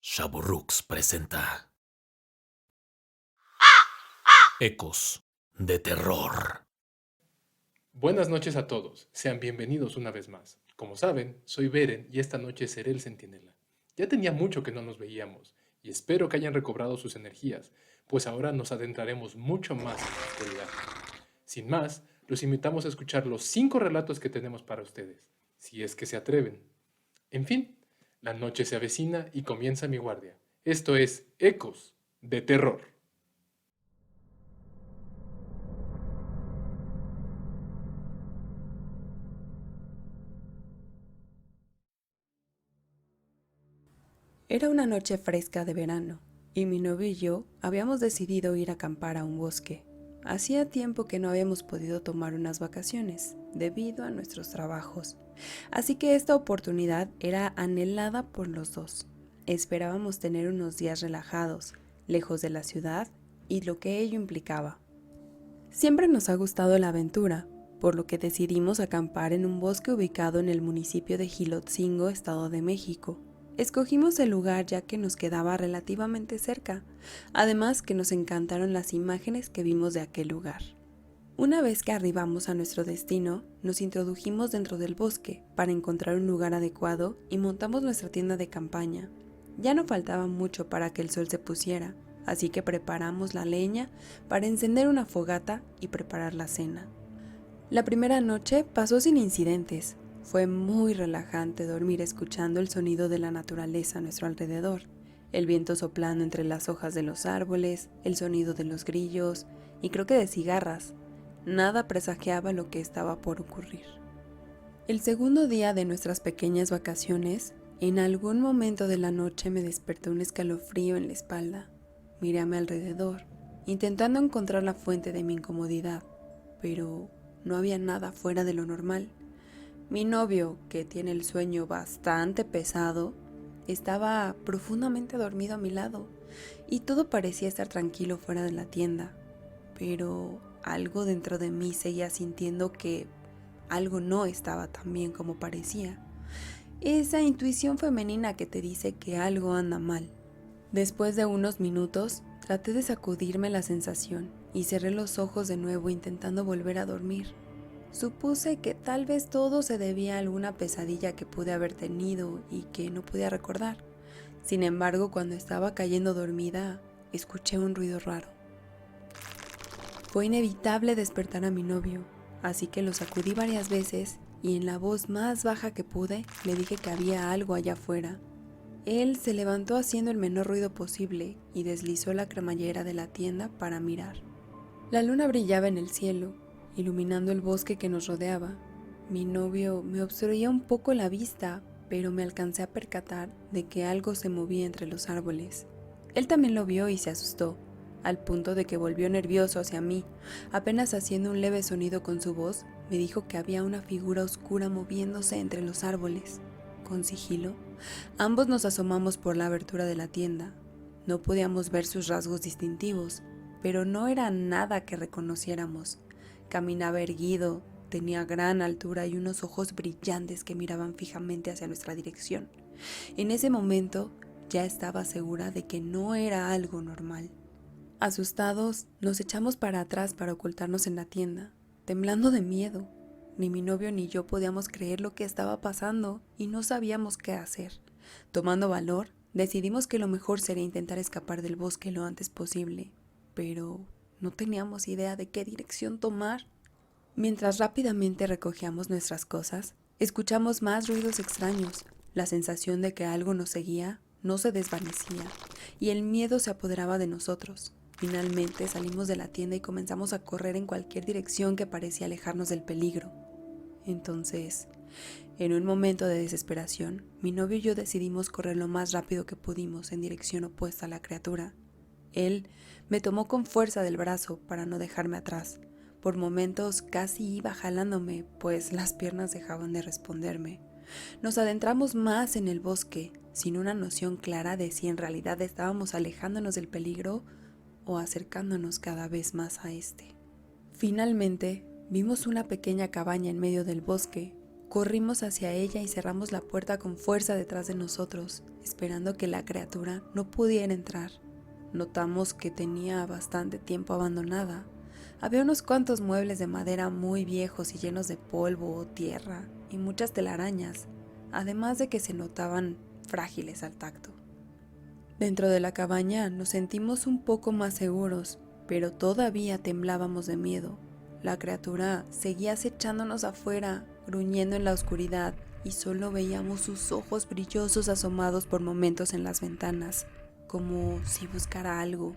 Shaburrux presenta Ecos de Terror. Buenas noches a todos, sean bienvenidos una vez más. Como saben, soy Beren y esta noche seré el centinela. Ya tenía mucho que no nos veíamos y espero que hayan recobrado sus energías, pues ahora nos adentraremos mucho más en la oscuridad. Sin más, los invitamos a escuchar los 5 relatos que tenemos para ustedes, si es que se atreven. En fin, la noche se avecina y comienza mi guardia. Esto es Ecos de Terror. Era una noche fresca de verano, y mi novio y yo habíamos decidido ir a acampar a un bosque. Hacía tiempo que no habíamos podido tomar unas vacaciones, debido a nuestros trabajos, así que esta oportunidad era anhelada por los dos. Esperábamos tener unos días relajados, lejos de la ciudad y lo que ello implicaba. Siempre nos ha gustado la aventura, por lo que decidimos acampar en un bosque ubicado en el municipio de Jilotzingo, Estado de México. Escogimos el lugar ya que nos quedaba relativamente cerca, además que nos encantaron las imágenes que vimos de aquel lugar. Una vez que arribamos a nuestro destino, nos introdujimos dentro del bosque para encontrar un lugar adecuado y montamos nuestra tienda de campaña. Ya no faltaba mucho para que el sol se pusiera, así que preparamos la leña para encender una fogata y preparar la cena. La primera noche pasó sin incidentes. Fue muy relajante dormir escuchando el sonido de la naturaleza a nuestro alrededor, el viento soplando entre las hojas de los árboles, el sonido de los grillos y creo que de cigarras. Nada presagiaba lo que estaba por ocurrir. El segundo día de nuestras pequeñas vacaciones, en algún momento de la noche me despertó un escalofrío en la espalda. Miré a mi alrededor, intentando encontrar la fuente de mi incomodidad, pero no había nada fuera de lo normal. Mi novio, que tiene el sueño bastante pesado, estaba profundamente dormido a mi lado y todo parecía estar tranquilo fuera de la tienda, pero algo dentro de mí seguía sintiendo que algo no estaba tan bien como parecía. Esa intuición femenina que te dice que algo anda mal. Después de unos minutos, traté de sacudirme la sensación y cerré los ojos de nuevo intentando volver a dormir. Supuse que tal vez todo se debía a alguna pesadilla que pude haber tenido y que no podía recordar. Sin embargo, cuando estaba cayendo dormida, escuché un ruido raro. Fue inevitable despertar a mi novio, así que lo sacudí varias veces y en la voz más baja que pude le dije que había algo allá afuera. Él se levantó haciendo el menor ruido posible y deslizó la cremallera de la tienda para mirar. La luna brillaba en el cielo, iluminando el bosque que nos rodeaba. Mi novio me obstruía un poco la vista, pero me alcancé a percatar de que algo se movía entre los árboles. Él también lo vio y se asustó, al punto de que volvió nervioso hacia mí. Apenas haciendo un leve sonido con su voz, me dijo que había una figura oscura moviéndose entre los árboles. Con sigilo, ambos nos asomamos por la abertura de la tienda. No podíamos ver sus rasgos distintivos, pero no era nada que reconociéramos. Caminaba erguido, tenía gran altura y unos ojos brillantes que miraban fijamente hacia nuestra dirección. En ese momento ya estaba segura de que no era algo normal. Asustados, nos echamos para atrás para ocultarnos en la tienda, temblando de miedo. Ni mi novio ni yo podíamos creer lo que estaba pasando y no sabíamos qué hacer. Tomando valor, decidimos que lo mejor sería intentar escapar del bosque lo antes posible, pero no teníamos idea de qué dirección tomar. Mientras rápidamente recogíamos nuestras cosas, escuchamos más ruidos extraños. La sensación de que algo nos seguía no se desvanecía y el miedo se apoderaba de nosotros. Finalmente salimos de la tienda y comenzamos a correr en cualquier dirección que parecía alejarnos del peligro. Entonces, en un momento de desesperación, mi novio y yo decidimos correr lo más rápido que pudimos en dirección opuesta a la criatura. Él me tomó con fuerza del brazo para no dejarme atrás. Por momentos casi iba jalándome, pues las piernas dejaban de responderme. Nos adentramos más en el bosque, sin una noción clara de si en realidad estábamos alejándonos del peligro o acercándonos cada vez más a este. Finalmente, vimos una pequeña cabaña en medio del bosque, Corrimos hacia ella y cerramos la puerta con fuerza detrás de nosotros, esperando que la criatura no pudiera entrar. Notamos que tenía bastante tiempo abandonada. Había unos cuantos muebles de madera muy viejos y llenos de polvo, tierra y muchas telarañas, además de que se notaban frágiles al tacto. Dentro de la cabaña nos sentimos un poco más seguros, pero todavía temblábamos de miedo. La criatura seguía acechándonos afuera, gruñendo en la oscuridad, y solo veíamos sus ojos brillosos asomados por momentos en las ventanas, como si buscara algo.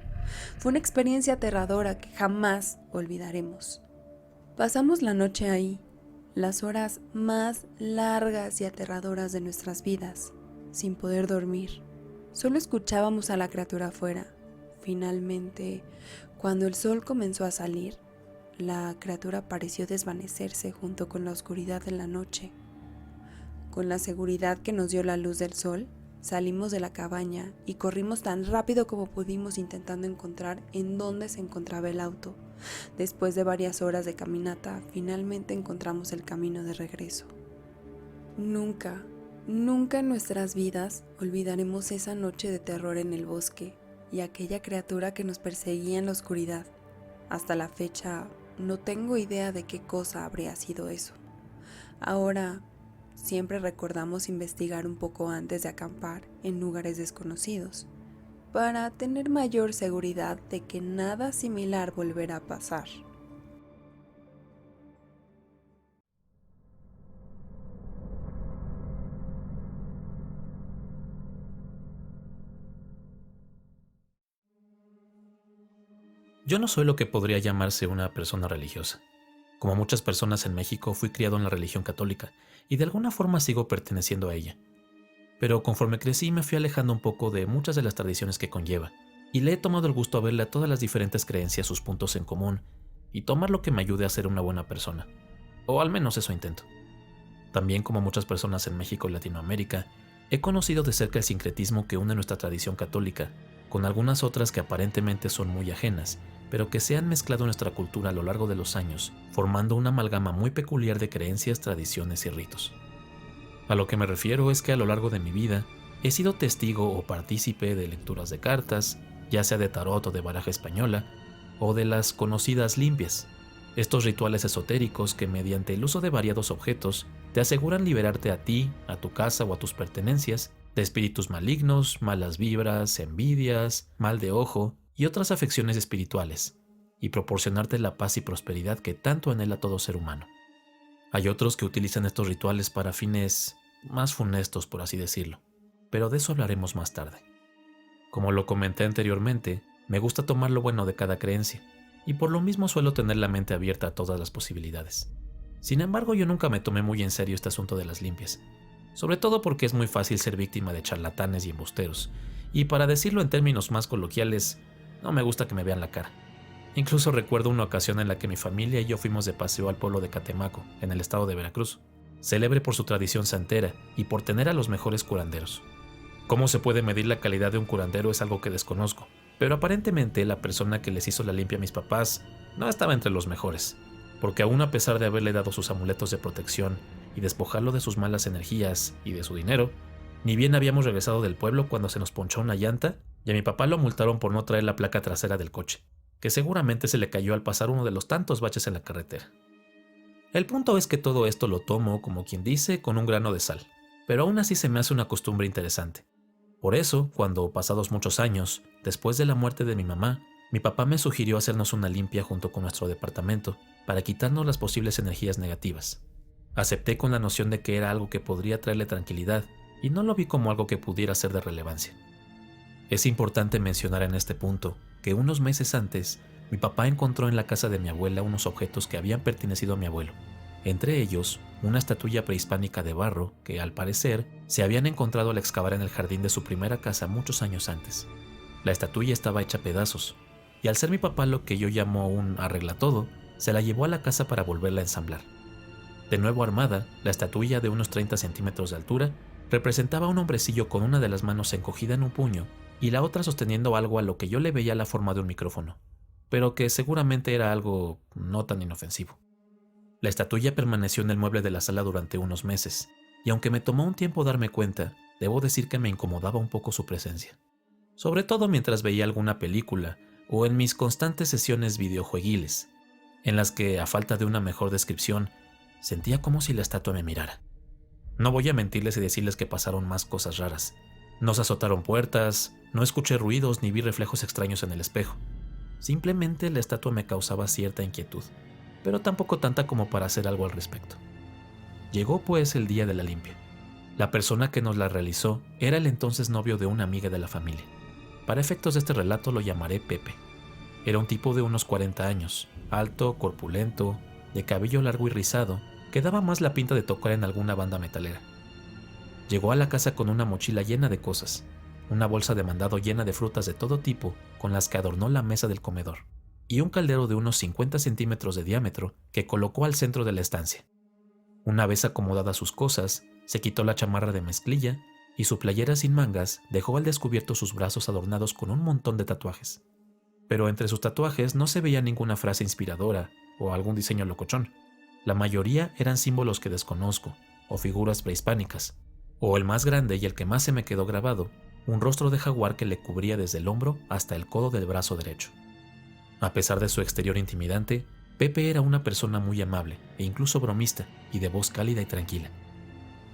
Fue una experiencia aterradora que jamás olvidaremos. Pasamos la noche ahí, las horas más largas y aterradoras de nuestras vidas, sin poder dormir. Solo escuchábamos a la criatura afuera. Finalmente, cuando el sol comenzó a salir, la criatura pareció desvanecerse junto con la oscuridad de la noche. Con la seguridad que nos dio la luz del sol, salimos de la cabaña y corrimos tan rápido como pudimos intentando encontrar en dónde se encontraba el auto. Después de varias horas de caminata, finalmente encontramos el camino de regreso. Nunca en nuestras vidas olvidaremos esa noche de terror en el bosque y aquella criatura que nos perseguía en la oscuridad. Hasta la fecha, no tengo idea de qué cosa habría sido eso. Ahora, siempre recordamos investigar un poco antes de acampar en lugares desconocidos, para tener mayor seguridad de que nada similar volverá a pasar. Yo no soy lo que podría llamarse una persona religiosa. Como muchas personas en México, fui criado en la religión católica y de alguna forma sigo perteneciendo a ella. Pero conforme crecí me fui alejando un poco de muchas de las tradiciones que conlleva y le he tomado el gusto a verle a todas las diferentes creencias sus puntos en común y tomar lo que me ayude a ser una buena persona. O al menos eso intento. También, como muchas personas en México y Latinoamérica, he conocido de cerca el sincretismo que une nuestra tradición católica con algunas otras que aparentemente son muy ajenas, pero que se han mezclado en nuestra cultura a lo largo de los años, formando una amalgama muy peculiar de creencias, tradiciones y ritos. A lo que me refiero es que a lo largo de mi vida he sido testigo o partícipe de lecturas de cartas, ya sea de tarot o de baraja española, o de las conocidas limpias, estos rituales esotéricos que mediante el uso de variados objetos te aseguran liberarte a ti, a tu casa o a tus pertenencias de espíritus malignos, malas vibras, envidias, mal de ojo y otras afecciones espirituales, y proporcionarte la paz y prosperidad que tanto anhela todo ser humano. Hay otros que utilizan estos rituales para fines más funestos, por así decirlo, pero de eso hablaremos más tarde. Como lo comenté anteriormente, me gusta tomar lo bueno de cada creencia, y por lo mismo suelo tener la mente abierta a todas las posibilidades. Sin embargo, yo nunca me tomé muy en serio este asunto de las limpias, sobre todo porque es muy fácil ser víctima de charlatanes y embusteros, y para decirlo en términos más coloquiales, no me gusta que me vean la cara. Incluso recuerdo una ocasión en la que mi familia y yo fuimos de paseo al pueblo de Catemaco, en el estado de Veracruz, célebre por su tradición santera y por tener a los mejores curanderos. Cómo se puede medir la calidad de un curandero es algo que desconozco, pero aparentemente la persona que les hizo la limpia a mis papás no estaba entre los mejores, porque aún a pesar de haberle dado sus amuletos de protección y despojarlo de sus malas energías y de su dinero, ni bien habíamos regresado del pueblo cuando se nos ponchó una llanta y a mi papá lo multaron por no traer la placa trasera del coche, que seguramente se le cayó al pasar uno de los tantos baches en la carretera. El punto es que todo esto lo tomo, como quien dice, con un grano de sal, pero aún así se me hace una costumbre interesante. Por eso, cuando pasados muchos años, después de la muerte de mi mamá, mi papá me sugirió hacernos una limpia junto con nuestro departamento para quitarnos las posibles energías negativas. Acepté con la noción de que era algo que podría traerle tranquilidad y no lo vi como algo que pudiera ser de relevancia. Es importante mencionar en este punto que unos meses antes, mi papá encontró en la casa de mi abuela unos objetos que habían pertenecido a mi abuelo, entre ellos una estatuilla prehispánica de barro que, al parecer, se habían encontrado al excavar en el jardín de su primera casa muchos años antes. La estatuilla estaba hecha a pedazos, y al ser mi papá lo que yo llamo un arreglatodo, se la llevó a la casa para volverla a ensamblar. De nuevo armada, la estatuilla de unos 30 centímetros de altura representaba a un hombrecillo con una de las manos encogida en un puño y la otra sosteniendo algo a lo que yo le veía la forma de un micrófono, pero que seguramente era algo no tan inofensivo. La estatuilla permaneció en el mueble de la sala durante unos meses, y aunque me tomó un tiempo darme cuenta, debo decir que me incomodaba un poco su presencia. Sobre todo mientras veía alguna película o en mis constantes sesiones videojueguiles, en las que, a falta de una mejor descripción, sentía como si la estatua me mirara. No voy a mentirles y decirles que pasaron más cosas raras. No se azotaron puertas, no escuché ruidos ni vi reflejos extraños en el espejo. Simplemente la estatua me causaba cierta inquietud, pero tampoco tanta como para hacer algo al respecto. Llegó pues el día de la limpia. La persona que nos la realizó era el entonces novio de una amiga de la familia. Para efectos de este relato lo llamaré Pepe. Era un tipo de unos 40 años, alto, corpulento, de cabello largo y rizado, que daba más la pinta de tocar en alguna banda metalera. Llegó a la casa con una mochila llena de cosas, una bolsa de mandado llena de frutas de todo tipo con las que adornó la mesa del comedor, y un caldero de unos 50 centímetros de diámetro que colocó al centro de la estancia. Una vez acomodadas sus cosas, se quitó la chamarra de mezclilla y su playera sin mangas dejó al descubierto sus brazos adornados con un montón de tatuajes. Pero entre sus tatuajes no se veía ninguna frase inspiradora o algún diseño locochón. La mayoría eran símbolos que desconozco, o figuras prehispánicas, o el más grande y el que más se me quedó grabado, un rostro de jaguar que le cubría desde el hombro hasta el codo del brazo derecho. A pesar de su exterior intimidante, Pepe era una persona muy amable e incluso bromista y de voz cálida y tranquila.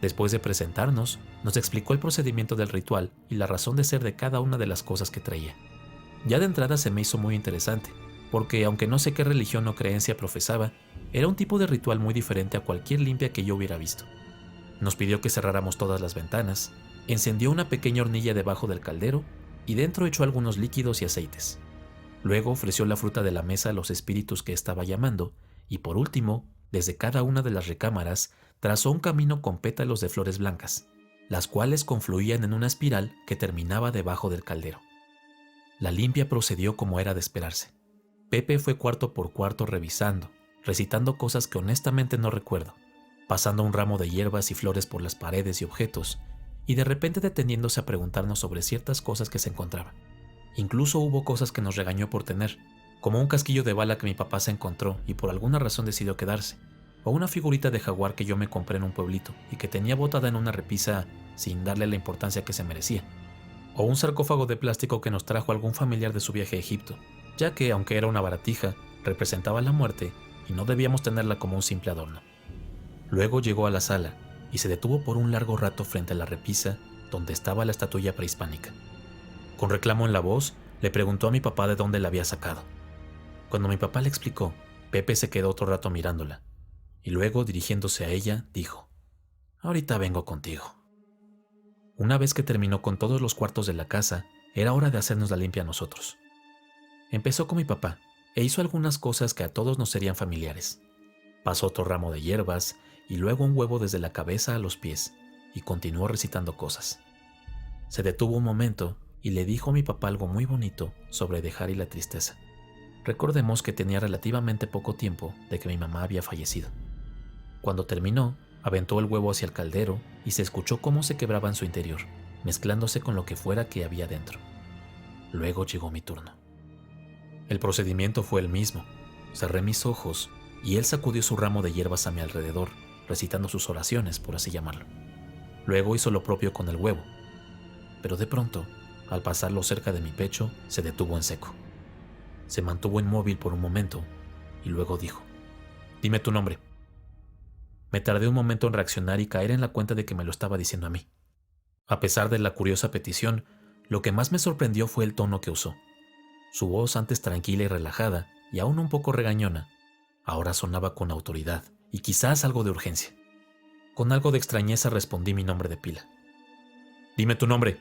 Después de presentarnos, nos explicó el procedimiento del ritual y la razón de ser de cada una de las cosas que traía. Ya de entrada se me hizo muy interesante, porque aunque no sé qué religión o creencia profesaba, era un tipo de ritual muy diferente a cualquier limpia que yo hubiera visto. Nos pidió que cerráramos todas las ventanas, encendió una pequeña hornilla debajo del caldero y dentro echó algunos líquidos y aceites. Luego ofreció la fruta de la mesa a los espíritus que estaba llamando y por último, desde cada una de las recámaras, trazó un camino con pétalos de flores blancas, las cuales confluían en una espiral que terminaba debajo del caldero. La limpia procedió como era de esperarse. Pepe fue cuarto por cuarto revisando, recitando cosas que honestamente no recuerdo, pasando un ramo de hierbas y flores por las paredes y objetos, y de repente deteniéndose a preguntarnos sobre ciertas cosas que se encontraban. Incluso hubo cosas que nos regañó por tener, como un casquillo de bala que mi papá se encontró y por alguna razón decidió quedarse, o una figurita de jaguar que yo me compré en un pueblito y que tenía botada en una repisa sin darle la importancia que se merecía, o un sarcófago de plástico que nos trajo algún familiar de su viaje a Egipto, ya que, aunque era una baratija, representaba la muerte y no debíamos tenerla como un simple adorno. Luego llegó a la sala y se detuvo por un largo rato frente a la repisa donde estaba la estatuilla prehispánica. Con reclamo en la voz, le preguntó a mi papá de dónde la había sacado. Cuando mi papá le explicó, Pepe se quedó otro rato mirándola, y luego, dirigiéndose a ella, dijo: «Ahorita vengo contigo». Una vez que terminó con todos los cuartos de la casa, era hora de hacernos la limpia a nosotros. Empezó con mi papá, e hizo algunas cosas que a todos nos serían familiares. Pasó otro ramo de hierbas, y luego un huevo desde la cabeza a los pies, y continuó recitando cosas. Se detuvo un momento, y le dijo a mi papá algo muy bonito sobre dejar ir la tristeza. Recordemos que tenía relativamente poco tiempo de que mi mamá había fallecido. Cuando terminó, aventó el huevo hacia el caldero y se escuchó cómo se quebraba en su interior, mezclándose con lo que fuera que había dentro. Luego llegó mi turno. El procedimiento fue el mismo. Cerré mis ojos y él sacudió su ramo de hierbas a mi alrededor, recitando sus oraciones, por así llamarlo. Luego hizo lo propio con el huevo. Pero de pronto, al pasarlo cerca de mi pecho, se detuvo en seco. Se mantuvo inmóvil por un momento y luego dijo: «Dime tu nombre». Me tardé un momento en reaccionar y caer en la cuenta de que me lo estaba diciendo a mí. A pesar de la curiosa petición, lo que más me sorprendió fue el tono que usó. Su voz, antes tranquila y relajada, y aún un poco regañona, ahora sonaba con autoridad y quizás algo de urgencia. Con algo de extrañeza respondí mi nombre de pila. «Dime tu nombre».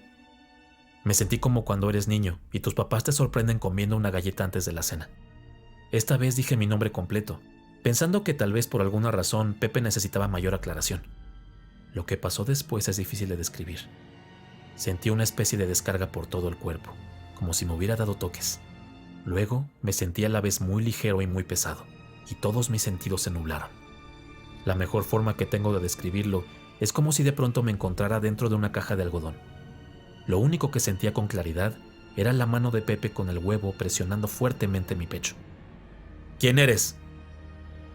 Me sentí como cuando eres niño y tus papás te sorprenden comiendo una galleta antes de la cena. Esta vez dije mi nombre completo, pensando que tal vez por alguna razón Pepe necesitaba mayor aclaración. Lo que pasó después es difícil de describir. Sentí una especie de descarga por todo el cuerpo, como si me hubiera dado toques. Luego me sentí a la vez muy ligero y muy pesado, y todos mis sentidos se nublaron. La mejor forma que tengo de describirlo es como si de pronto me encontrara dentro de una caja de algodón. Lo único que sentía con claridad era la mano de Pepe con el huevo presionando fuertemente mi pecho. «¿Quién eres?».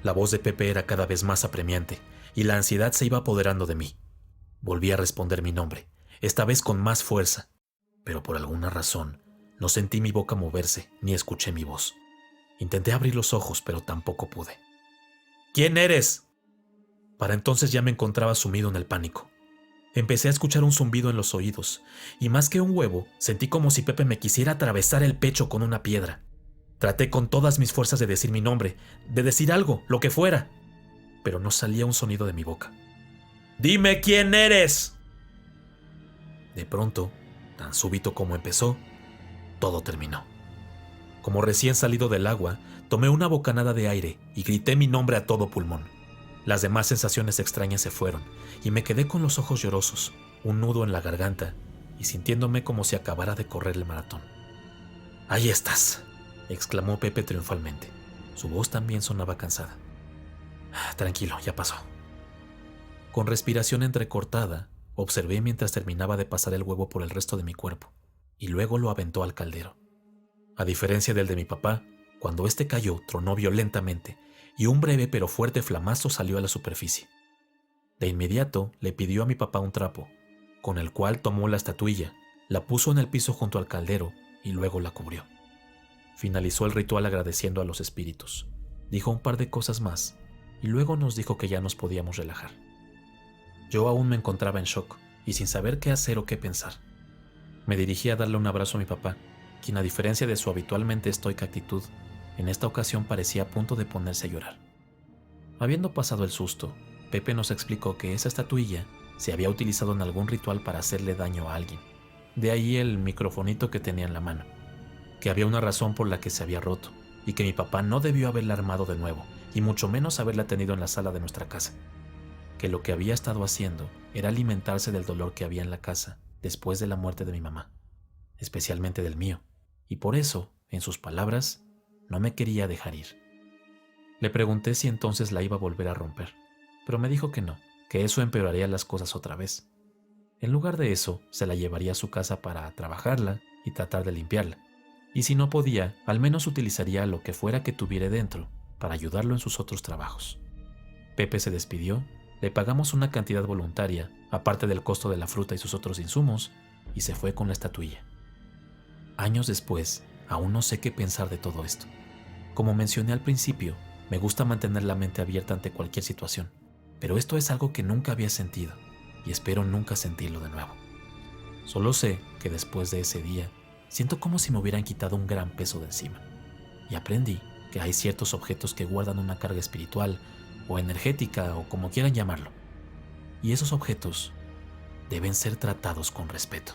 La voz de Pepe era cada vez más apremiante, y la ansiedad se iba apoderando de mí. Volví a responder mi nombre, esta vez con más fuerza, pero por alguna razón no sentí mi boca moverse ni escuché mi voz. Intenté abrir los ojos, pero tampoco pude. ¿Quién eres? Para entonces ya me encontraba sumido en el pánico. Empecé a escuchar un zumbido en los oídos, y más que un huevo, sentí como si Pepe me quisiera atravesar el pecho con una piedra. Traté con todas mis fuerzas de decir mi nombre, de decir algo, lo que fuera, pero no salía un sonido de mi boca. ¡Dime quién eres! De pronto, tan súbito como empezó, todo terminó. Como recién salido del agua, tomé una bocanada de aire y grité mi nombre a todo pulmón. Las demás sensaciones extrañas se fueron, y me quedé con los ojos llorosos, un nudo en la garganta, y sintiéndome como si acabara de correr el maratón. ¡Ahí estás!, exclamó Pepe triunfalmente. Su voz también sonaba cansada. Tranquilo, ya pasó. Con respiración entrecortada, observé mientras terminaba de pasar el huevo por el resto de mi cuerpo, y luego lo aventó al caldero. A diferencia del de mi papá, cuando este cayó, tronó violentamente, y un breve pero fuerte flamazo salió a la superficie. De inmediato le pidió a mi papá un trapo, con el cual tomó la estatuilla, la puso en el piso junto al caldero y luego la cubrió. Finalizó el ritual agradeciendo a los espíritus. Dijo un par de cosas más y luego nos dijo que ya nos podíamos relajar. Yo aún me encontraba en shock y sin saber qué hacer o qué pensar. Me dirigí a darle un abrazo a mi papá, quien a diferencia de su habitualmente estoica actitud, en esta ocasión parecía a punto de ponerse a llorar. Habiendo pasado el susto, Pepe nos explicó que esa estatuilla se había utilizado en algún ritual para hacerle daño a alguien. De ahí el microfonito que tenía en la mano. Que había una razón por la que se había roto, y que mi papá no debió haberla armado de nuevo, y mucho menos haberla tenido en la sala de nuestra casa. Que lo que había estado haciendo era alimentarse del dolor que había en la casa después de la muerte de mi mamá, especialmente del mío, y por eso, en sus palabras, no me quería dejar ir. Le pregunté si entonces la iba a volver a romper, pero me dijo que no, que eso empeoraría las cosas otra vez. En lugar de eso, se la llevaría a su casa para trabajarla y tratar de limpiarla, y si no podía, al menos utilizaría lo que fuera que tuviera dentro para ayudarlo en sus otros trabajos. Pepe se despidió, le pagamos una cantidad voluntaria, aparte del costo de la fruta y sus otros insumos, y se fue con la estatuilla. Años después, aún no sé qué pensar de todo esto. Como mencioné al principio, me gusta mantener la mente abierta ante cualquier situación, pero esto es algo que nunca había sentido, y espero nunca sentirlo de nuevo. Solo sé que después de ese día, siento como si me hubieran quitado un gran peso de encima, y aprendí que hay ciertos objetos que guardan una carga espiritual, o energética, o como quieran llamarlo, y esos objetos deben ser tratados con respeto.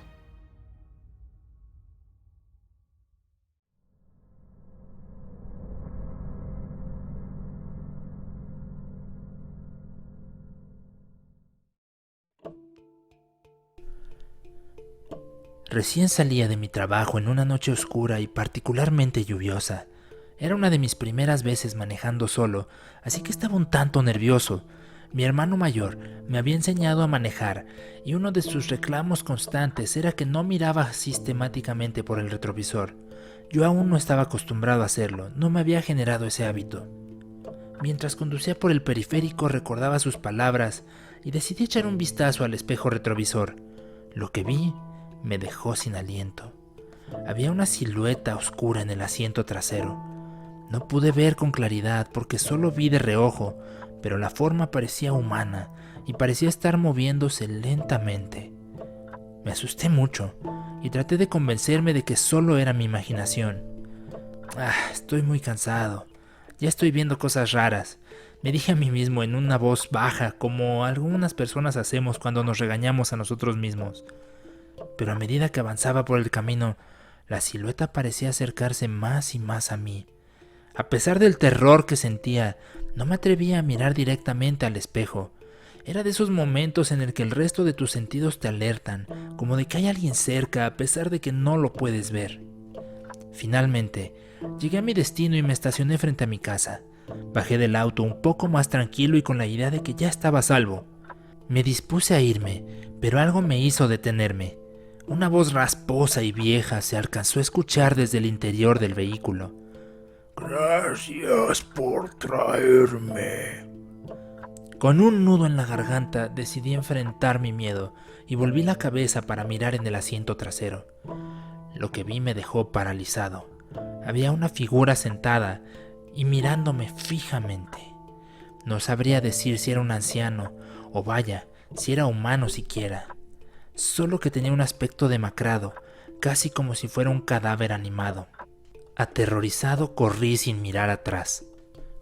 Recién salía de mi trabajo en una noche oscura y particularmente lluviosa. Era una de mis primeras veces manejando solo, así que estaba un tanto nervioso. Mi hermano mayor me había enseñado a manejar y uno de sus reclamos constantes era que no miraba sistemáticamente por el retrovisor. Yo aún no estaba acostumbrado a hacerlo, no me había generado ese hábito. Mientras conducía por el periférico recordaba sus palabras y decidí echar un vistazo al espejo retrovisor. Lo que vi me dejó sin aliento. Había una silueta oscura en el asiento trasero. No pude ver con claridad porque solo vi de reojo, pero la forma parecía humana y parecía estar moviéndose lentamente. Me asusté mucho y traté de convencerme de que solo era mi imaginación. Estoy muy cansado. Ya estoy viendo cosas raras. Me dije a mí mismo en una voz baja, como algunas personas hacemos cuando nos regañamos a nosotros mismos. Pero a medida que avanzaba por el camino, la silueta parecía acercarse más y más a mí. A pesar del terror que sentía, no me atrevía a mirar directamente al espejo. Era de esos momentos en el que el resto de tus sentidos te alertan, como de que hay alguien cerca a pesar de que no lo puedes ver. Finalmente, llegué a mi destino y me estacioné frente a mi casa. Bajé del auto un poco más tranquilo y con la idea de que ya estaba a salvo. Me dispuse a irme, pero algo me hizo detenerme. Una voz rasposa y vieja se alcanzó a escuchar desde el interior del vehículo. Gracias por traerme. Con un nudo en la garganta decidí enfrentar mi miedo y volví la cabeza para mirar en el asiento trasero. Lo que vi me dejó paralizado. Había una figura sentada y mirándome fijamente. No sabría decir si era un anciano o vaya, si era humano siquiera. Solo que tenía un aspecto demacrado, casi como si fuera un cadáver animado. Aterrorizado corrí sin mirar atrás.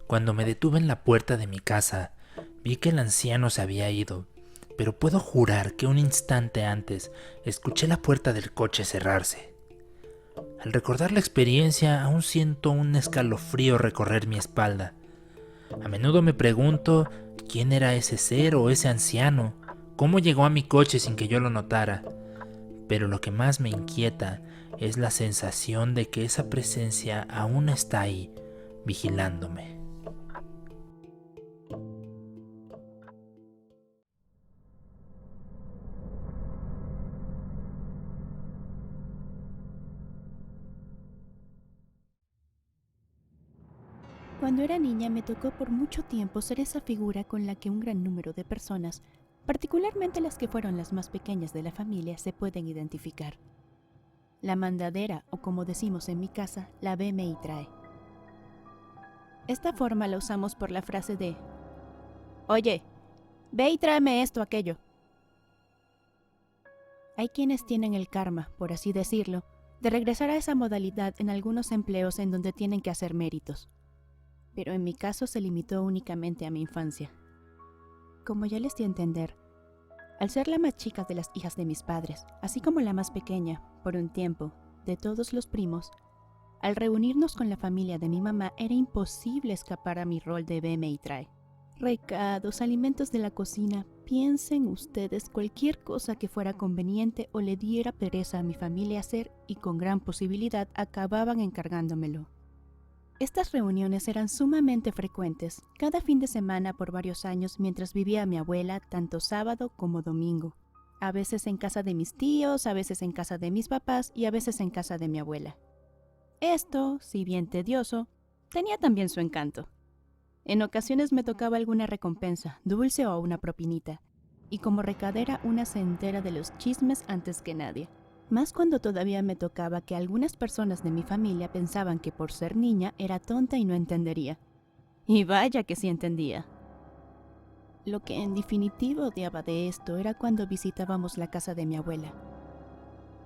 Cuando me detuve en la puerta de mi casa, vi que el anciano se había ido, pero puedo jurar que un instante antes escuché la puerta del coche cerrarse. Al recordar la experiencia, aún siento un escalofrío recorrer mi espalda. A menudo me pregunto quién era ese ser o ese anciano, cómo llegó a mi coche sin que yo lo notara. Pero lo que más me inquieta es la sensación de que esa presencia aún está ahí, vigilándome. Cuando era niña me tocó por mucho tiempo ser esa figura con la que un gran número de personas, particularmente las que fueron las más pequeñas de la familia, se pueden identificar. La mandadera, o como decimos en mi casa, la veme y trae. Esta forma la usamos por la frase de «Oye, ve y tráeme esto o aquello». Hay quienes tienen el karma, por así decirlo, de regresar a esa modalidad en algunos empleos en donde tienen que hacer méritos. Pero en mi caso se limitó únicamente a mi infancia. Como ya les di a entender, al ser la más chica de las hijas de mis padres, así como la más pequeña, por un tiempo, de todos los primos, al reunirnos con la familia de mi mamá era imposible escapar a mi rol de veme y trae. Recados, alimentos de la cocina, piensen ustedes cualquier cosa que fuera conveniente o le diera pereza a mi familia hacer y con gran posibilidad acababan encargándomelo. Estas reuniones eran sumamente frecuentes, cada fin de semana por varios años mientras vivía mi abuela, tanto sábado como domingo. A veces en casa de mis tíos, a veces en casa de mis papás y a veces en casa de mi abuela. Esto, si bien tedioso, tenía también su encanto. En ocasiones me tocaba alguna recompensa, dulce o una propinita, y como recadera una se entera de los chismes antes que nadie. Más cuando todavía me tocaba que algunas personas de mi familia pensaban que por ser niña era tonta y no entendería. Y vaya que sí entendía. Lo que en definitiva odiaba de esto era cuando visitábamos la casa de mi abuela.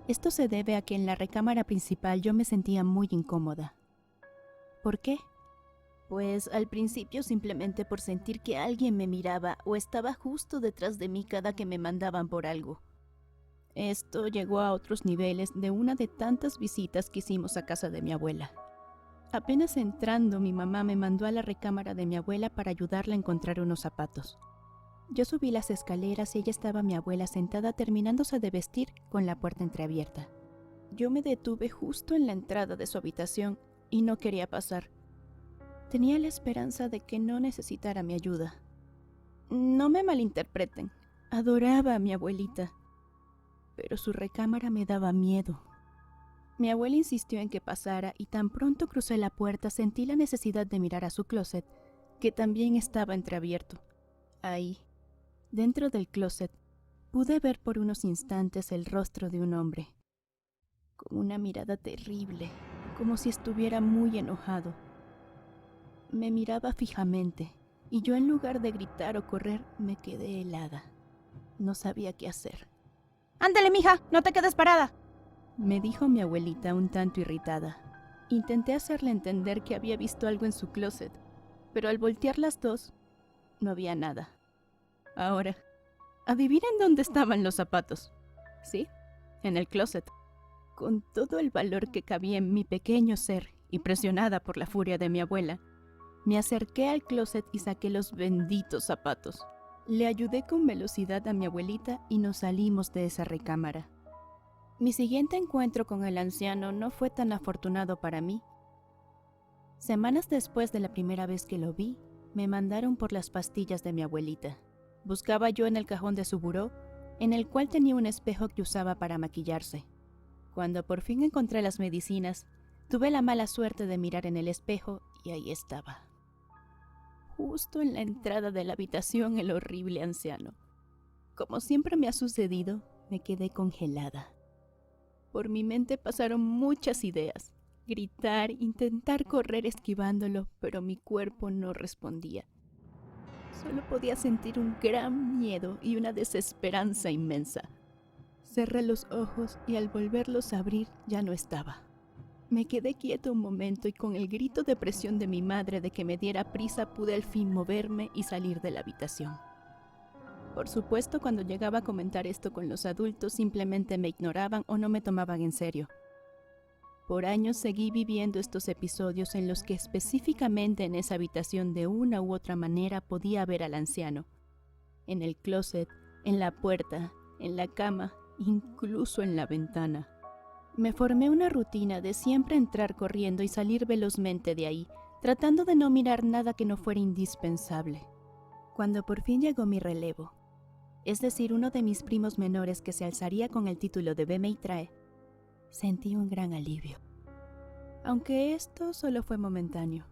Esto se debe a que en la recámara principal yo me sentía muy incómoda. ¿Por qué? Pues al principio simplemente por sentir que alguien me miraba o estaba justo detrás de mí cada que me mandaban por algo. Esto llegó a otros niveles de una de tantas visitas que hicimos a casa de mi abuela. Apenas entrando, mi mamá me mandó a la recámara de mi abuela para ayudarla a encontrar unos zapatos. Yo subí las escaleras y ella estaba mi abuela sentada terminándose de vestir con la puerta entreabierta. Yo me detuve justo en la entrada de su habitación y no quería pasar. Tenía la esperanza de que no necesitara mi ayuda. No me malinterpreten, adoraba a mi abuelita. Pero su recámara me daba miedo. Mi abuela insistió en que pasara y tan pronto crucé la puerta sentí la necesidad de mirar a su closet, que también estaba entreabierto. Ahí, dentro del closet, pude ver por unos instantes el rostro de un hombre, con una mirada terrible, como si estuviera muy enojado. Me miraba fijamente y yo en lugar de gritar o correr me quedé helada. No sabía qué hacer. «Ándale, mija, no te quedes parada», me dijo mi abuelita un tanto irritada. Intenté hacerle entender que había visto algo en su closet, pero al voltear las dos, no había nada. Ahora, adivinen dónde estaban los zapatos. Sí, en el closet. Con todo el valor que cabía en mi pequeño ser y presionada por la furia de mi abuela, me acerqué al closet y saqué los benditos zapatos. Le ayudé con velocidad a mi abuelita y nos salimos de esa recámara. Mi siguiente encuentro con el anciano no fue tan afortunado para mí. Semanas después de la primera vez que lo vi, me mandaron por las pastillas de mi abuelita. Buscaba yo en el cajón de su buró, en el cual tenía un espejo que usaba para maquillarse. Cuando por fin encontré las medicinas, tuve la mala suerte de mirar en el espejo Y ahí estaba, justo en la entrada de la habitación, el horrible anciano. Como siempre me ha sucedido, me quedé congelada. Por mi mente pasaron muchas ideas. Gritar, intentar correr esquivándolo, pero mi cuerpo no respondía. Solo podía sentir un gran miedo y una desesperanza inmensa. Cerré los ojos y al volverlos a abrir ya no estaba. Me quedé quieto un momento y con el grito de presión de mi madre de que me diera prisa pude al fin moverme y salir de la habitación. Por supuesto, cuando llegaba a comentar esto con los adultos simplemente me ignoraban o no me tomaban en serio. Por años seguí viviendo estos episodios en los que específicamente en esa habitación de una u otra manera podía ver al anciano. En el closet, en la puerta, en la cama, incluso en la ventana. Me formé una rutina de siempre entrar corriendo y salir velozmente de ahí, tratando de no mirar nada que no fuera indispensable. Cuando por fin llegó mi relevo, es decir, uno de mis primos menores que se alzaría con el título de Veme y Trae, sentí un gran alivio. Aunque esto solo fue momentáneo.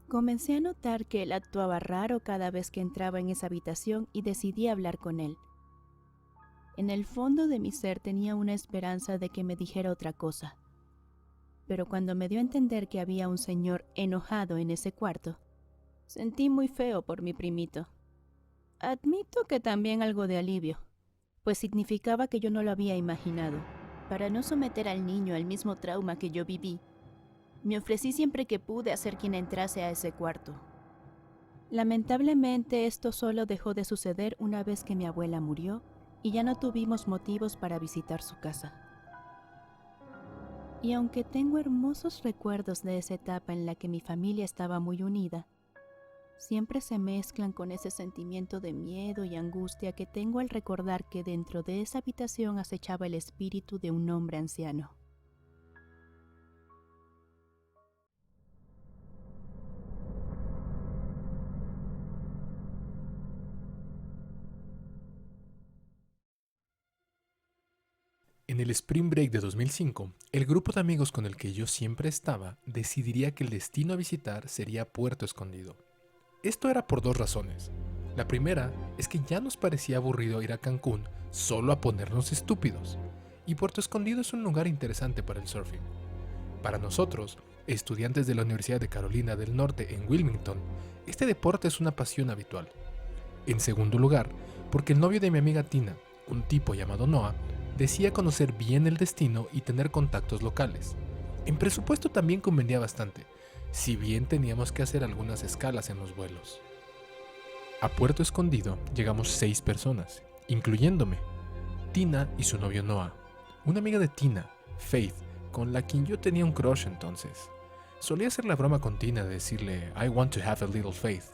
Comencé a notar que él actuaba raro cada vez que entraba en esa habitación y decidí hablar con él. En el fondo de mi ser tenía una esperanza de que me dijera otra cosa. Pero cuando me dio a entender que había un señor enojado en ese cuarto, sentí muy feo por mi primito. Admito que también algo de alivio, pues significaba que yo no lo había imaginado. Para no someter al niño al mismo trauma que yo viví, me ofrecí siempre que pude a ser quien entrase a ese cuarto. Lamentablemente esto solo dejó de suceder una vez que mi abuela murió y ya no tuvimos motivos para visitar su casa. Y aunque tengo hermosos recuerdos de esa etapa en la que mi familia estaba muy unida, siempre se mezclan con ese sentimiento de miedo y angustia que tengo al recordar que dentro de esa habitación acechaba el espíritu de un hombre anciano. En el Spring Break de 2005, el grupo de amigos con el que yo siempre estaba decidiría que el destino a visitar sería Puerto Escondido. Esto era por dos razones. La primera es que ya nos parecía aburrido ir a Cancún solo a ponernos estúpidos, y Puerto Escondido es un lugar interesante para el surfing. Para nosotros, estudiantes de la Universidad de Carolina del Norte en Wilmington, este deporte es una pasión habitual. En segundo lugar, porque el novio de mi amiga Tina, un tipo llamado Noah, decía conocer bien el destino y tener contactos locales. En presupuesto también convenía bastante, si bien teníamos que hacer algunas escalas en los vuelos. A Puerto Escondido llegamos 6 personas, incluyéndome, Tina y su novio Noah, una amiga de Tina, Faith, con la quien yo tenía un crush entonces. Solía hacer la broma con Tina de decirle I want to have a little faith,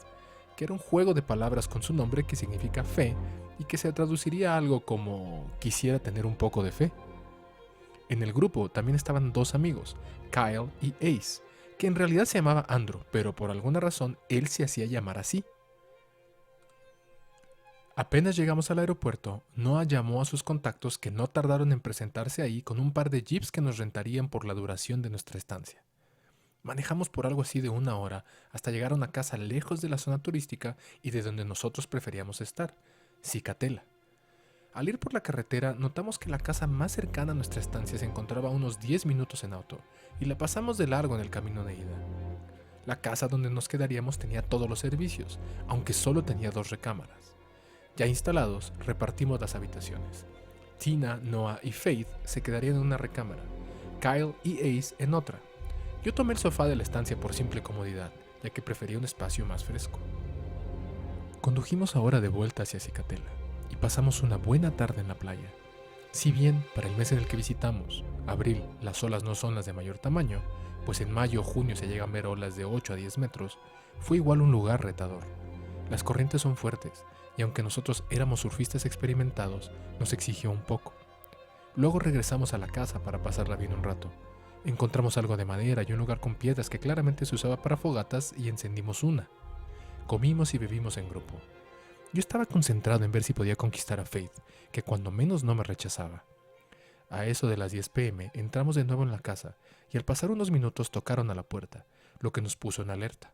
que era un juego de palabras con su nombre que significa fe y que se traduciría a algo como quisiera tener un poco de fe. En el grupo también estaban 2 amigos, Kyle y Ace, que en realidad se llamaba Andrew, pero por alguna razón él se hacía llamar así. Apenas llegamos al aeropuerto, Noah llamó a sus contactos que no tardaron en presentarse ahí con un par de jeeps que nos rentarían por la duración de nuestra estancia. Manejamos por algo así de 1 hora hasta llegar a una casa lejos de la zona turística y de donde nosotros preferíamos estar, Cicatela. Al ir por la carretera notamos que la casa más cercana a nuestra estancia se encontraba a unos 10 minutos en auto y la pasamos de largo en el camino de ida. La casa donde nos quedaríamos tenía todos los servicios, aunque solo tenía 2 recámaras. Ya instalados, repartimos las habitaciones. Tina, Noah y Faith se quedarían en una recámara, Kyle y Ace en otra. Yo tomé el sofá de la estancia por simple comodidad, ya que prefería un espacio más fresco. Condujimos ahora de vuelta hacia Cicatela y pasamos una buena tarde en la playa. Si bien para el mes en el que visitamos, abril, las olas no son las de mayor tamaño, pues en mayo o junio se llegan a ver olas de 8 a 10 metros, fue igual un lugar retador. Las corrientes son fuertes y aunque nosotros éramos surfistas experimentados, nos exigió un poco. Luego regresamos a la casa para pasarla bien un rato. Encontramos algo de madera y un lugar con piedras que claramente se usaba para fogatas y encendimos una. Comimos y bebimos en grupo. Yo estaba concentrado en ver si podía conquistar a Faith, que cuando menos no me rechazaba. A eso de las 10 p.m. entramos de nuevo en la casa y al pasar unos minutos tocaron a la puerta, lo que nos puso en alerta.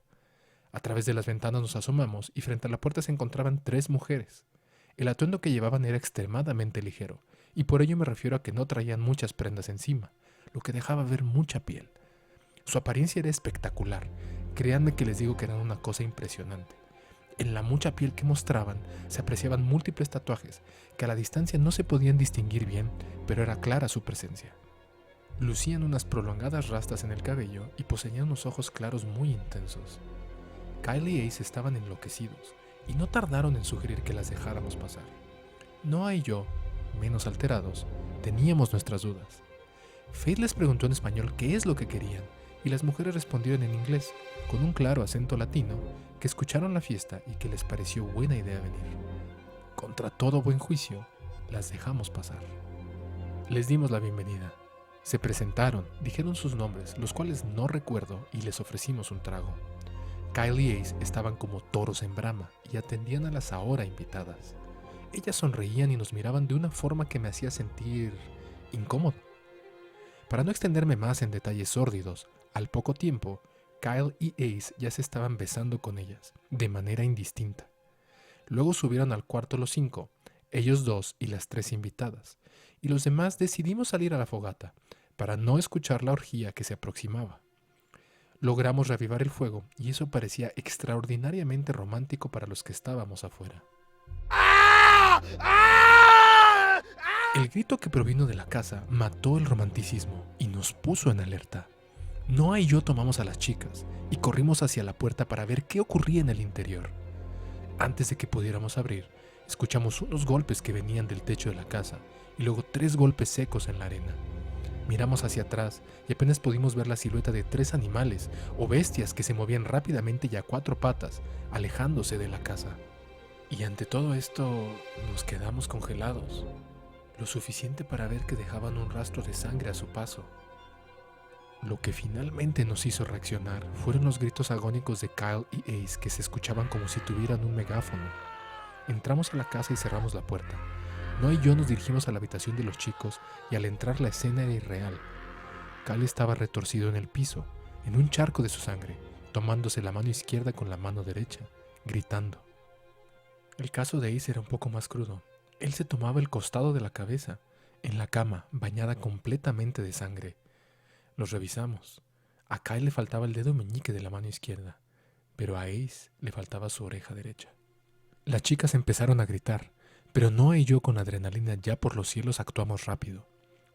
A través de las ventanas nos asomamos y frente a la puerta se encontraban 3 mujeres. El atuendo que llevaban era extremadamente ligero, y por ello me refiero a que no traían muchas prendas encima, lo que dejaba ver mucha piel. Su apariencia era espectacular, créanme que les digo que eran una cosa impresionante. En la mucha piel que mostraban se apreciaban múltiples tatuajes que a la distancia no se podían distinguir bien, pero era clara su presencia. Lucían unas prolongadas rastas en el cabello y poseían unos ojos claros muy intensos. Kyle y Ace estaban enloquecidos y no tardaron en sugerir que las dejáramos pasar. Noah y yo, menos alterados, teníamos nuestras dudas. Faith les preguntó en español qué es lo que querían y las mujeres respondieron en inglés, con un claro acento latino, que escucharon la fiesta y que les pareció buena idea venir. Contra todo buen juicio, las dejamos pasar. Les dimos la bienvenida. Se presentaron, dijeron sus nombres, los cuales no recuerdo, y les ofrecimos un trago. Kyle y Ace estaban como toros en brama y atendían a las ahora invitadas. Ellas sonreían y nos miraban de una forma que me hacía sentir incómodo. Para no extenderme más en detalles sórdidos, al poco tiempo, Kyle y Ace ya se estaban besando con ellas, de manera indistinta. Luego subieron al cuarto los 5, ellos 2 y las 3 invitadas, y los demás decidimos salir a la fogata, para no escuchar la orgía que se aproximaba. Logramos reavivar el fuego y eso parecía extraordinariamente romántico para los que estábamos afuera. El grito que provino de la casa mató el romanticismo y nos puso en alerta. Noah y yo tomamos a las chicas y corrimos hacia la puerta para ver qué ocurría en el interior. Antes de que pudiéramos abrir, escuchamos unos golpes que venían del techo de la casa y luego 3 golpes secos en la arena. Miramos hacia atrás y apenas pudimos ver la silueta de 3 animales o bestias que se movían rápidamente y a 4 patas, alejándose de la casa. Y ante todo esto nos quedamos congelados, lo suficiente para ver que dejaban un rastro de sangre a su paso. Lo que finalmente nos hizo reaccionar fueron los gritos agónicos de Kyle y Ace que se escuchaban como si tuvieran un megáfono. Entramos a la casa y cerramos la puerta. Noah y yo nos dirigimos a la habitación de los chicos y al entrar la escena era irreal. Kyle estaba retorcido en el piso, en un charco de su sangre, tomándose la mano izquierda con la mano derecha, gritando. El caso de Ace era un poco más crudo. Él se tomaba el costado de la cabeza, en la cama, bañada completamente de sangre. Los revisamos. A Kyle le faltaba el dedo meñique de la mano izquierda, pero a Ace le faltaba su oreja derecha. Las chicas empezaron a gritar, pero Noah y yo con adrenalina ya por los cielos actuamos rápido.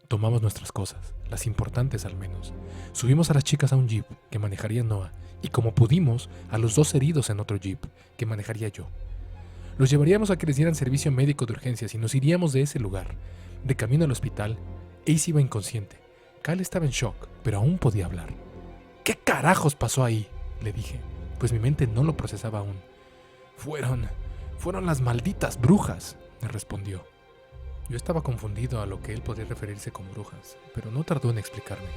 Tomamos nuestras cosas, las importantes al menos. Subimos a las chicas a un jeep que manejaría Noah y como pudimos a los 2 heridos en otro jeep que manejaría yo. Los llevaríamos a que les dieran servicio médico de urgencias y nos iríamos de ese lugar. De camino al hospital, Ace iba inconsciente. Kyle estaba en shock, pero aún podía hablar. ¿Qué carajos pasó ahí?, le dije, pues mi mente no lo procesaba aún. Fueron las malditas brujas, me respondió. Yo estaba confundido a lo que él podía referirse con brujas, pero no tardó en explicarme.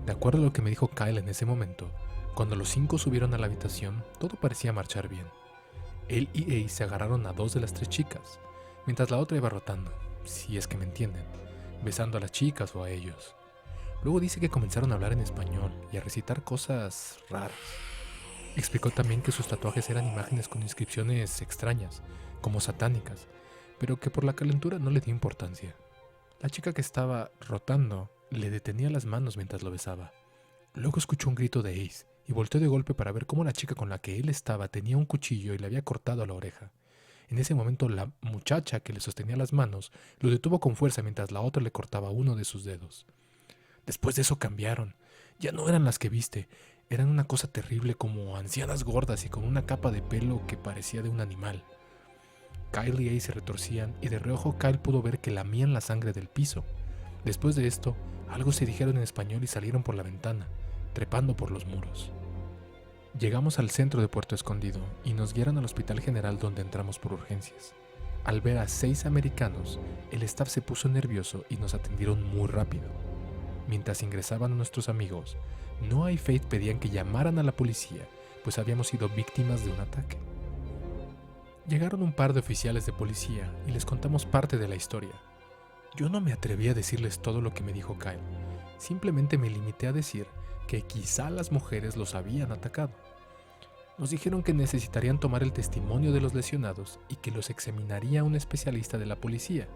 De acuerdo a lo que me dijo Kyle en ese momento, cuando los 5 subieron a la habitación, todo parecía marchar bien. Él y Ace se agarraron a 2 de las 3 chicas, mientras la otra iba rotando, si es que me entienden, besando a las chicas o a ellos. Luego dice que comenzaron a hablar en español y a recitar cosas raras. Explicó también que sus tatuajes eran imágenes con inscripciones extrañas, como satánicas, pero que por la calentura no le dio importancia. La chica que estaba rotando le detenía las manos mientras lo besaba. Luego escuchó un grito de Ace y volteó de golpe para ver cómo la chica con la que él estaba tenía un cuchillo y le había cortado la oreja. En ese momento la muchacha que le sostenía las manos lo detuvo con fuerza mientras la otra le cortaba uno de sus dedos. Después de eso cambiaron. Ya no eran las que viste. Eran una cosa terrible como ancianas gordas y con una capa de pelo que parecía de un animal. Kyle y Ace se retorcían y de reojo Kyle pudo ver que lamían la sangre del piso. Después de esto, algo se dijeron en español y salieron por la ventana, trepando por los muros. Llegamos al centro de Puerto Escondido y nos guiaron al Hospital General donde entramos por urgencias. Al ver a 6 americanos, el staff se puso nervioso y nos atendieron muy rápido. Mientras ingresaban nuestros amigos, Noah y Faith pedían que llamaran a la policía, pues habíamos sido víctimas de un ataque. Llegaron un par de oficiales de policía y les contamos parte de la historia. Yo no me atreví a decirles todo lo que me dijo Kyle. Simplemente me limité a decir que quizá las mujeres los habían atacado. Nos dijeron que necesitarían tomar el testimonio de los lesionados y que los examinaría un especialista de la policía,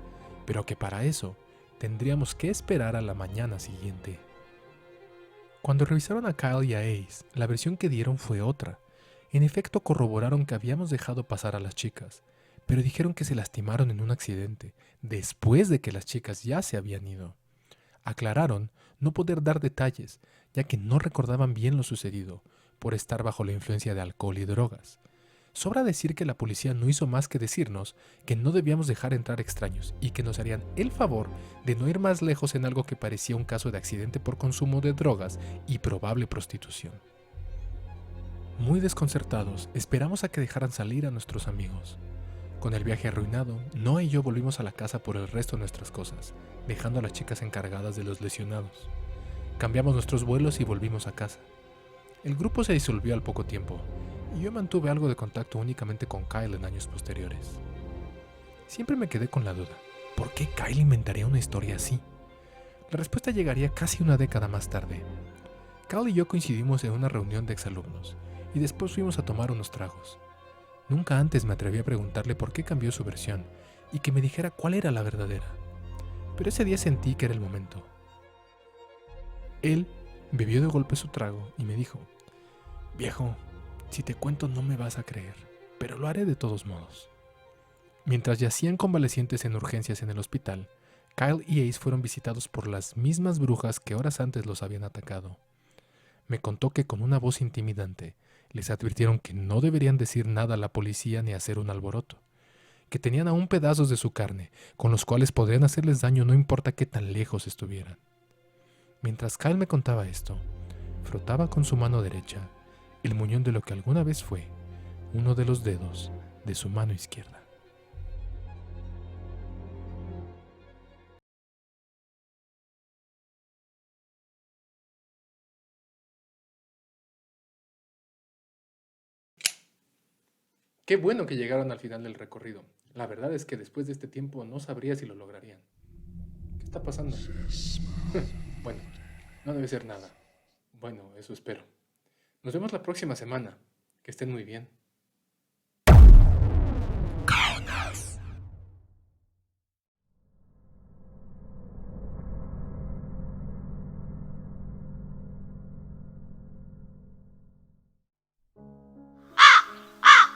pero que para eso tendríamos que esperar a la mañana siguiente. Cuando revisaron a Kyle y a Ace, la versión que dieron fue otra. En efecto, corroboraron que habíamos dejado pasar a las chicas, pero dijeron que se lastimaron en un accidente, después de que las chicas ya se habían ido. Aclararon no poder dar detalles, ya que no recordaban bien lo sucedido, por estar bajo la influencia de alcohol y drogas. Sobra decir que la policía no hizo más que decirnos que no debíamos dejar entrar extraños y que nos harían el favor de no ir más lejos en algo que parecía un caso de accidente por consumo de drogas y probable prostitución. Muy desconcertados, esperamos a que dejaran salir a nuestros amigos. Con el viaje arruinado, Noah y yo volvimos a la casa por el resto de nuestras cosas, dejando a las chicas encargadas de los lesionados. Cambiamos nuestros vuelos y volvimos a casa. El grupo se disolvió al poco tiempo, y yo mantuve algo de contacto únicamente con Kyle en años posteriores. Siempre me quedé con la duda, ¿por qué Kyle inventaría una historia así? La respuesta llegaría casi una década más tarde. Kyle y yo coincidimos en una reunión de exalumnos, y después fuimos a tomar unos tragos. Nunca antes me atreví a preguntarle por qué cambió su versión, y que me dijera cuál era la verdadera. Pero ese día sentí que era el momento. Él bebió de golpe su trago y me dijo: «Viejo, si te cuento no me vas a creer, pero lo haré de todos modos». Mientras yacían convalecientes en urgencias en el hospital, Kyle y Ace fueron visitados por las mismas brujas que horas antes los habían atacado. Me contó que con una voz intimidante les advirtieron que no deberían decir nada a la policía ni hacer un alboroto, que tenían aún pedazos de su carne, con los cuales podrían hacerles daño no importa qué tan lejos estuvieran. Mientras Kyle me contaba esto, frotaba con su mano derecha el muñón de lo que alguna vez fue uno de los dedos de su mano izquierda. Qué bueno que llegaron al final del recorrido. La verdad es que después de este tiempo no sabría si lo lograrían. ¿Qué está pasando? Bueno, no debe ser nada. Bueno, eso espero. Nos vemos la próxima semana. Que estén muy bien.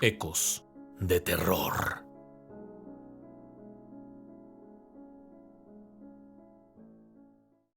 Ecos de terror.